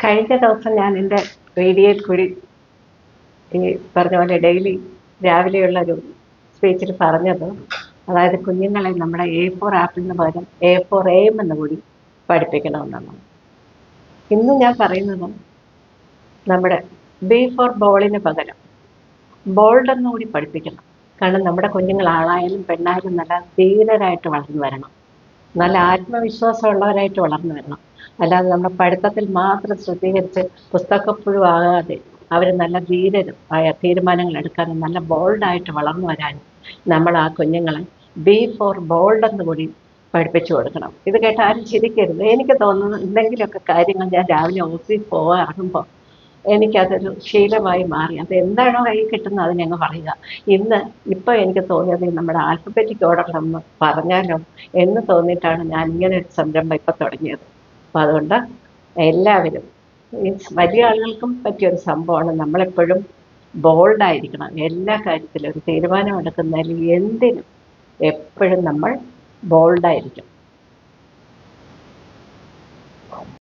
കഴിഞ്ഞ ദിവസം ഞാൻ എൻ്റെ വീഡിയോയിൽ കൂടി ഈ പറഞ്ഞ പോലെ ഡെയിലി രാവിലെയുള്ള ഒരു സ്പീച്ചിൽ പറഞ്ഞത്, അതായത് കുഞ്ഞുങ്ങളെ നമ്മുടെ A4 ആപ്പിളിന് പകരം A4 AM എന്ന് കൂടി പഠിപ്പിക്കണമെന്നാണ്. ഇന്ന് ഞാൻ പറയുന്നത് നമ്മുടെ B4 ബോളിന് പകരം ബോൾഡ് എന്നുകൂടി പഠിപ്പിക്കണം. കാരണം നമ്മുടെ കുഞ്ഞുങ്ങൾ ആളായാലും പെണ്ണായാലും നല്ല ധീരരായിട്ട് വളർന്നു വരണം, നല്ല ആത്മവിശ്വാസമുള്ളവരായിട്ട് വളർന്നു വരണം. അല്ലാതെ നമ്മുടെ പഠിത്തത്തിൽ മാത്രം ശ്രദ്ധീകരിച്ച് പുസ്തകപ്പുഴു ആകാതെ അവർ നല്ല ധീരരും ആയ തീരുമാനങ്ങൾ എടുക്കാനും നല്ല ബോൾഡായിട്ട് വളർന്നു വരാനും നമ്മൾ ആ കുഞ്ഞുങ്ങളെ B4 ബോൾഡ് എന്ന് കൂടി പഠിപ്പിച്ചു കൊടുക്കണം. ഇത് കേട്ട് ആരും ചിരിക്കരുത്. എനിക്ക് തോന്നുന്നു എന്തെങ്കിലുമൊക്കെ കാര്യങ്ങൾ ഞാൻ രാവിലെ ഓഫീസിൽ പോകാൻ ഇറങ്ങുമ്പോൾ എനിക്കതൊരു ശീലമായി മാറി. അത് എന്താണോ കയ്യിൽ കിട്ടുന്നത് അതിനങ്ങ് പറയുക. ഇപ്പോൾ എനിക്ക് തോന്നിയത് നമ്മുടെ ആൽഫബറ്റിക് ഓർഡറിലൊന്ന് പറഞ്ഞാലോ എന്ന് തോന്നിയിട്ടാണ് ഞാൻ ഇങ്ങനെ ഒരു സംരംഭം ഇപ്പോൾ തുടങ്ങിയത്. അപ്പോൾ അതുകൊണ്ട് എല്ലാവരും, മീൻസ് വലിയ ആളുകൾക്കും പറ്റിയൊരു സംഭവമാണ്. നമ്മളെപ്പോഴും ബോൾഡായിരിക്കണം. എല്ലാ കാര്യത്തിലും ഒരു തീരുമാനമെടുക്കുന്നതിൽ എന്തിനും എപ്പോഴും നമ്മൾ ബോൾഡായിരിക്കും.